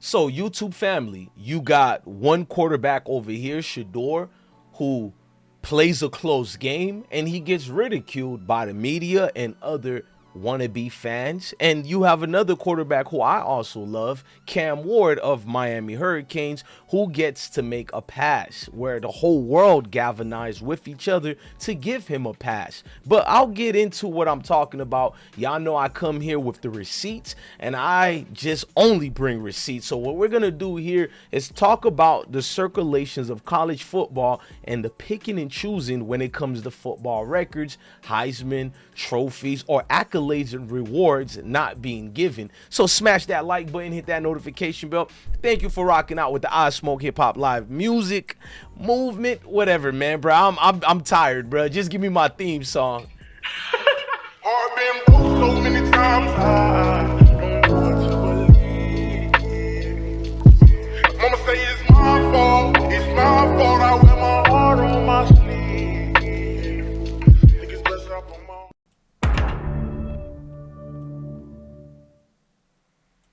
So, YouTube family, you got one quarterback over here, Shadour, who plays a close game and he gets ridiculed by the media and other wannabe fans. And you have another quarterback who I also love, Cam Ward of Miami Hurricanes, who gets to make a pass where the whole world galvanized with each other to give him a pass. But I'll get into what I'm talking about. Y'all know I come here with the receipts and I just only bring receipts. So what we're gonna do here is talk about the circulations of college football and the picking and choosing when it comes to football records, Heisman, trophies, or accolades and rewards not being given. So smash that like button, hit that notification bell. Thank you for rocking out with the I Smoke Hip Hop live music movement, whatever, man, bro. I'm tired, bro. Just give me my theme song. I've been broke so many times, I don't know what to believe. Mama say it's my fault, I wear my heart on my sleeve. Think it's best I put my...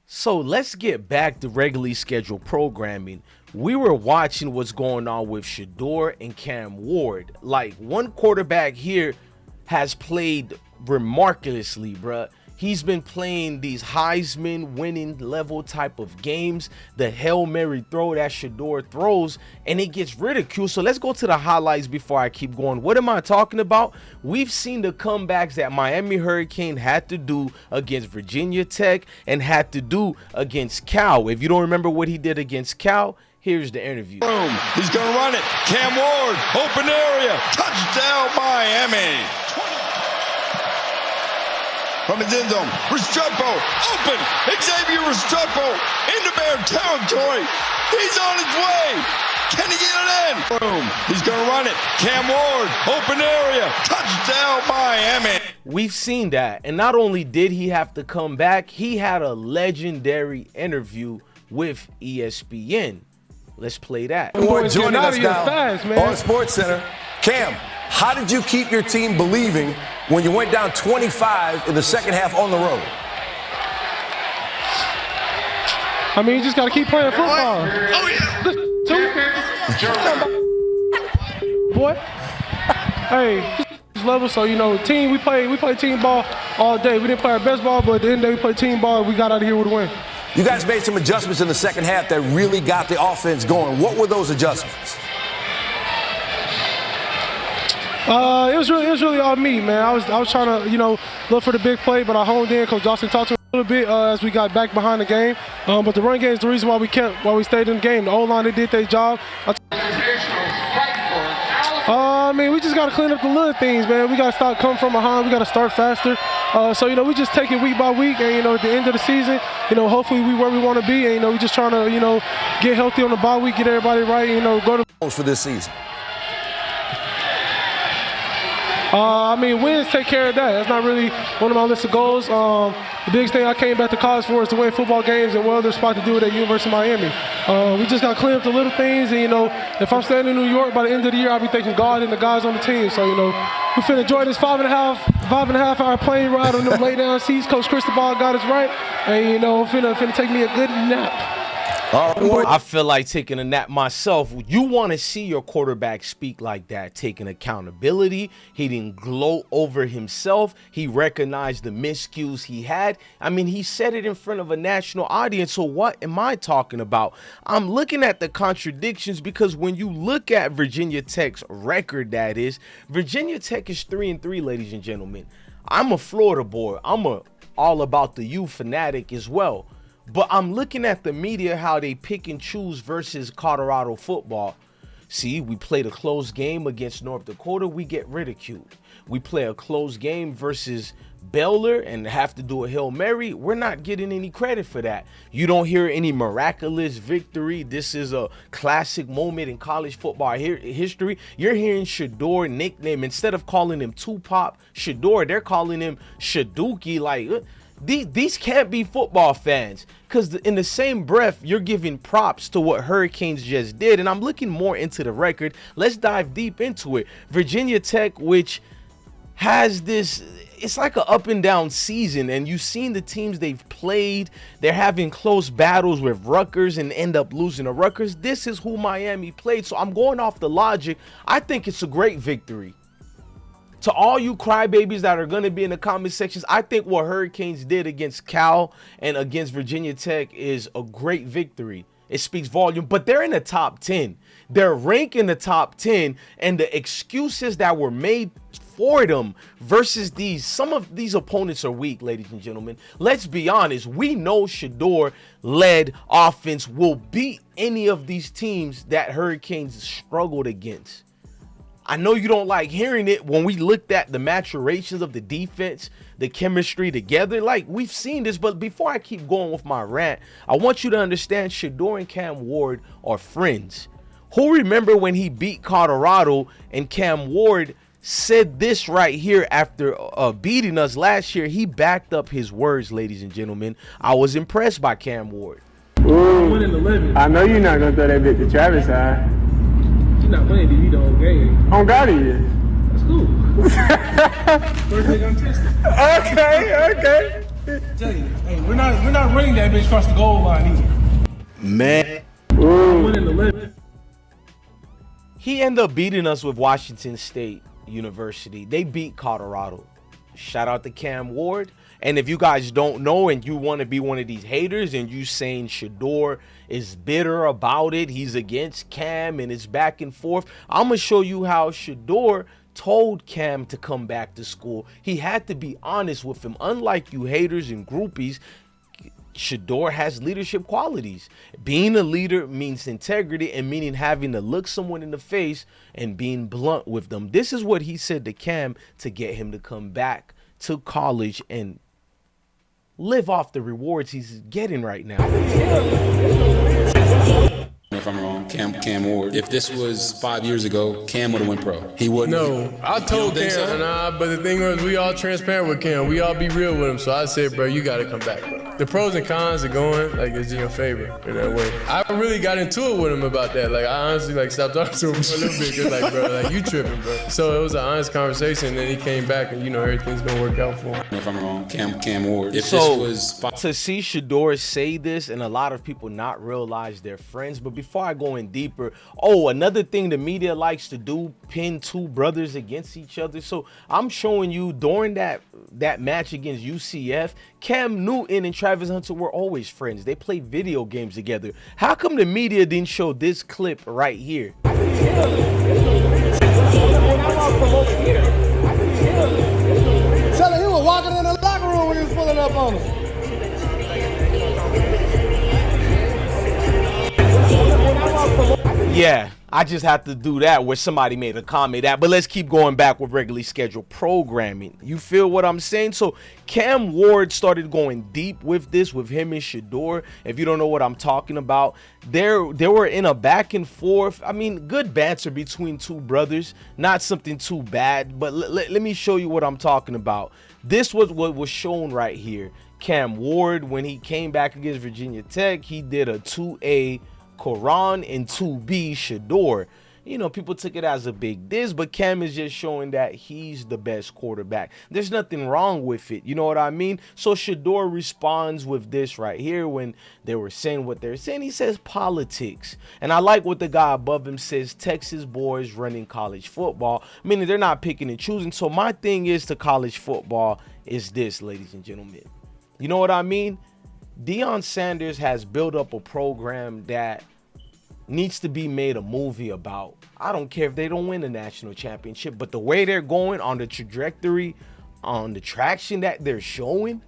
So let's get back to regularly scheduled programming. We were watching what's going on with Shadour and Cam Ward. Like, one quarterback here has played remarkably, bruh. He's been playing these Heisman winning level type of games, the Hail Mary throw that Shadour throws, and it gets ridiculed. So let's go to the highlights before I keep going. What am I talking about? We've seen the comebacks that Miami Hurricane had to do against Virginia Tech and had to do against Cal. If you don't remember what he did against Cal, here's the interview. Boom. He's going to run it. Cam Ward, open area, touchdown Miami. From his end zone, Restrepo, open, Xavier Restrepo, into Bear territory, he's on his way, can he get it in? Boom, he's gonna run it, Cam Ward, open area, touchdown Miami. We've seen that, and not only did he have to come back, he had a legendary interview with ESPN. Let's play that. Ward joining us now fast, on SportsCenter. Cam, how did you keep your team believing when you went down 25 in the second half on the road? I mean, you just got to keep playing football. Oh, yeah. Boy. Hey, this level, so, you know, team, we play team ball all day. We didn't play our best ball, but at the end of the day, we played team ball, and we got out of here with a win. You guys made some adjustments in the second half that really got the offense going. What were those adjustments? It was really all me, man. I was trying to, you know, look for the big play, but I honed in. Coach Dawson talked to me a little bit as we got back behind the game. But the run game is the reason why we stayed in the game. The O-line, they did their job. I mean, we just got to clean up the little things, man. We got to stop coming from behind. We got to start faster. So, you know, we just take it week by week. And, you know, at the end of the season, you know, hopefully we where we want to be. And, you know, we just trying to, you know, get healthy on the bye week, get everybody right, and, you know, go to for this season. I mean, wins take care of that. That's not really one of my list of goals. The biggest thing I came back to college for is to win football games, and what other spot to do it at University of Miami. We just got to clean up the little things, and, you know, if I'm staying in New York by the end of the year, I'll be thanking God and the guys on the team. So, you know, we finna enjoy this 5.5 hour plane ride on them lay down seats. Coach Cristobal got us right, and, you know, finna take me a good nap. I feel like taking a nap myself. You want to see your quarterback speak like that, taking accountability. He didn't gloat over himself. He recognized the miscues he had. I mean, he said it in front of a national audience. So what am I talking about? I'm looking at the contradictions because when you look at Virginia Tech's record, that is, Virginia Tech is 3-3, ladies and gentlemen. I'm a Florida boy. I'm all about the U fanatic as well. But I'm looking at the media, how they pick and choose versus Colorado football. See, we played a close game against North Dakota, we get ridiculed. We play a close game versus Baylor and have to do a Hail Mary, we're not getting any credit for that. You don't hear any miraculous victory. This is a classic moment in college football history. You're hearing Shadour nickname, instead of calling him Tupac Shadour, they're calling him Shaduki. Like, these can't be football fans, because in the same breath, you're giving props to what Hurricanes just did. And I'm looking more into the record. Let's dive deep into it. Virginia Tech, which has this, it's like an up and down season, and you've seen the teams they've played. They're having close battles with Rutgers and end up losing to Rutgers. This is who Miami played, so I'm going off the logic. I think it's a great victory. To all you crybabies that are going to be in the comment sections, I think what Hurricanes did against Cal and against Virginia Tech is a great victory. It speaks volume, but they're in the top 10. They're ranked in the top 10, and the excuses that were made for them versus some of these opponents are weak, ladies and gentlemen. Let's be honest. We know Shadour-led offense will beat any of these teams that Hurricanes struggled against. I know you don't like hearing it. When we looked at the maturations of the defense, the chemistry together, like we've seen this. But before I keep going with my rant, I want you to understand Shadour and Cam Ward are friends. Who remember when he beat Colorado and Cam Ward said this right here after beating us last year? He backed up his words, ladies and gentlemen. I was impressed by Cam Ward. Ooh, I know you're not going to throw that bit to Travis, huh? He's not playing DB the whole game. On God he is. That's cool. First thing I'm testing. Okay. Tell you, hey, we're not running that bitch across the goal line either. Man. I'm winning the limit. He ended up beating us with Washington State University. They beat Colorado. Shout out to Cam Ward. And if you guys don't know and you want to be one of these haters and you saying Shadour is bitter about it, he's against Cam and it's back and forth, I'm going to show you how Shadour told Cam to come back to school. He had to be honest with him. Unlike you haters and groupies, Shadour has leadership qualities. Being a leader means integrity, and meaning having to look someone in the face and being blunt with them. This is what he said to Cam to get him to come back to college and live off the rewards he's getting right now. If I'm wrong, Cam Ward. If this was 5 years ago, Cam would have went pro. He wouldn't. No, I told Cam, so? but the thing was, we all transparent with Cam. We all be real with him. So I said, bro, you got to come back, bro. The pros and cons are going, like, it's in your favor in that way. I really got into it with him about that. Like, I honestly, stopped talking to him for a little bit. Cause, bro, you tripping, bro. So it was an honest conversation, and then he came back, and, everything's going to work out for him. If I'm wrong, Cam Ward. If So, this was to see Shadour say this and a lot of people not realize they're friends, but before I go in deeper, another thing the media likes to do, pin two brothers against each other. So I'm showing you during that match against UCF, Cam Newton and Travis Hunter were always friends. They played video games together. How come the media didn't show this clip right here? Tell him he was walking in the locker room when he was pulling up on him. Yeah, I just had to do that where somebody made a comment but let's keep going back with regularly scheduled programming. You feel what I'm saying? So Cam Ward started going deep with this with him and Shadour. If you don't know what I'm talking about, they were in a back and forth. I mean, good banter between two brothers, not something too bad, but let me show you what I'm talking about. This was what was shown right here. Cam Ward, when he came back against Virginia Tech, he did a 2A Quran and 2B Shadour. People took it as a big diss, but Cam is just showing that he's the best quarterback. There's nothing wrong with it. You know what I mean? So Shadour responds with this right here when they were saying what they're saying. He says politics. And I like what the guy above him says, Texas boys running college football, meaning they're not picking and choosing. So my thing is to college football is this, ladies and gentlemen. You know what I mean? Deion Sanders has built up a program that needs to be made a movie about. I don't care if they don't win a national championship, but the way they're going on the trajectory, on the traction that they're showing,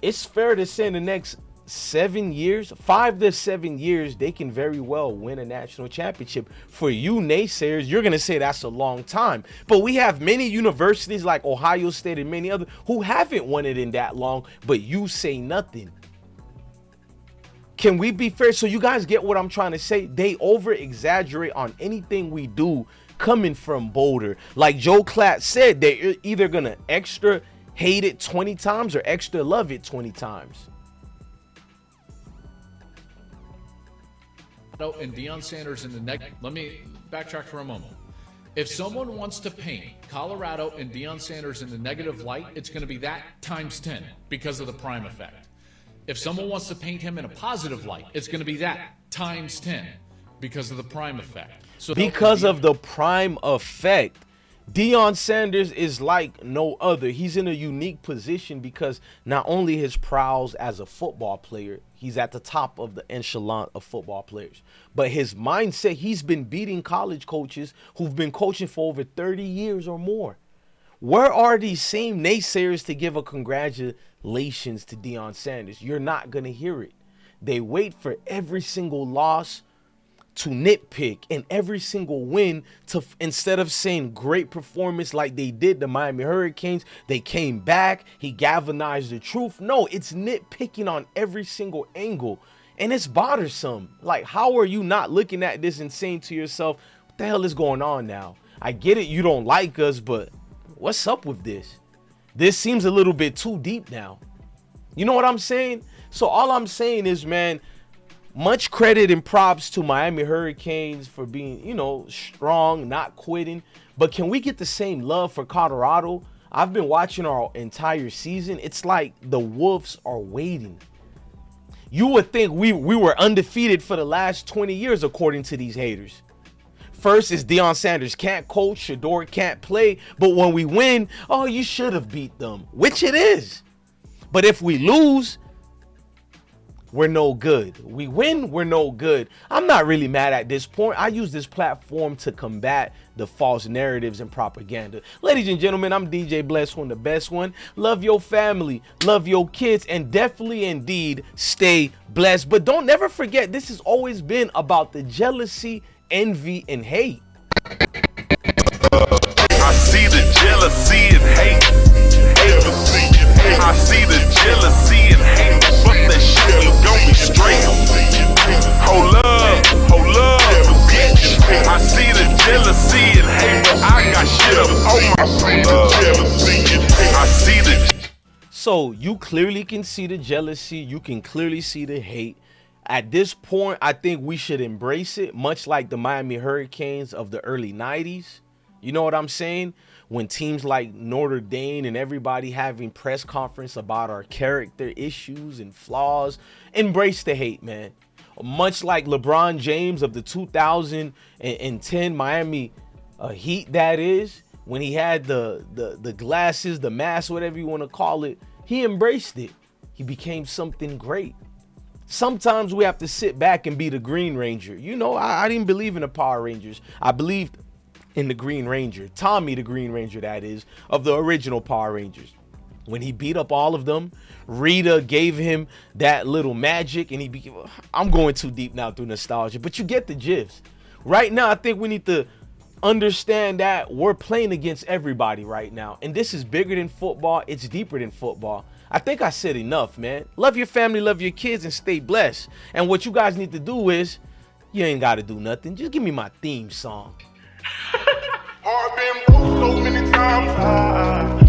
it's fair to say in the next 7 years, 5 to 7 years, they can very well win a national championship. For you naysayers, you're going to say that's a long time. But we have many universities like Ohio State and many others who haven't won it in that long, but you say nothing. Can we be fair? So you guys get what I'm trying to say? They over-exaggerate on anything we do coming from Boulder. Like Joe Klatt said, they're either going to extra hate it 20 times or extra love it 20 times. And Deion Sanders in the next, let me backtrack for a moment. If someone wants to paint Colorado and Deion Sanders in the negative light, it's going to be that times 10 because of the prime effect. If someone wants to paint him in a positive light, it's going to be that times 10 because of the prime effect. So because of the prime effect, Deion Sanders is like no other. He's in a unique position because not only his prowess as a football player, he's at the top of the echelon of football players, but his mindset, he's been beating college coaches who've been coaching for over 30 years or more. Where are these same naysayers to give a congratulations to Deion Sanders? You're not going to hear it. They wait for every single loss to nitpick and every single win to, instead of saying great performance like they did the Miami Hurricanes, they came back, he galvanized the truth. No, it's nitpicking on every single angle, and it's bothersome. Like, how are you not looking at this and saying to yourself, what the hell is going on now? I get it, you don't like us, but what's up with this? This seems a little bit too deep now. You know what I'm saying? So all I'm saying is, man, much credit and props to Miami Hurricanes for being, strong, not quitting. But can we get the same love for Colorado? I've been watching our entire season. It's like the Wolves are waiting. You would think we were undefeated for the last 20 years, according to these haters. First is Deion Sanders can't coach, Shadour can't play. But when we win, oh, you should have beat them, which it is. But if we lose, we're no good. We win, we're no good. I'm not really mad at this point. I use this platform to combat the false narratives and propaganda. Ladies and gentlemen, I'm DJ BlessOne, the best one. Love your family, love your kids, and definitely indeed stay blessed. But don't never forget, this has always been about the jealousy, envy, and hate. I see the jealousy and hate. I see the jealousy and hate. Fuck that shit, we gon' be straight. Hold up, bitch. I see the jealousy and hate, but I got shit up on my I see the. So you clearly can see the jealousy. You can clearly see the hate. At this point, I think we should embrace it, much like the Miami Hurricanes of the early 90s. You know what I'm saying? When teams like Notre Dame and everybody having press conference about our character issues and flaws, embrace the hate, man. Much like LeBron James of the 2010 Miami Heat, that is, when he had the glasses, the mask, whatever you want to call it, he embraced it. He became something great. Sometimes we have to sit back and be the Green Ranger. I didn't believe in the Power Rangers. I believed in the Green Ranger, Tommy the Green Ranger, that is, of the original Power Rangers. When he beat up all of them, Rita gave him that little magic, and he became, I'm going too deep now through nostalgia, but you get the gist. Right now, I think we need to understand that we're playing against everybody right now, and this is bigger than football. It's deeper than football. I think I said enough, man. Love your family, love your kids, and stay blessed. And what you guys need to do is, you ain't got to do nothing. Just give me my theme song. Heart been broke so many times.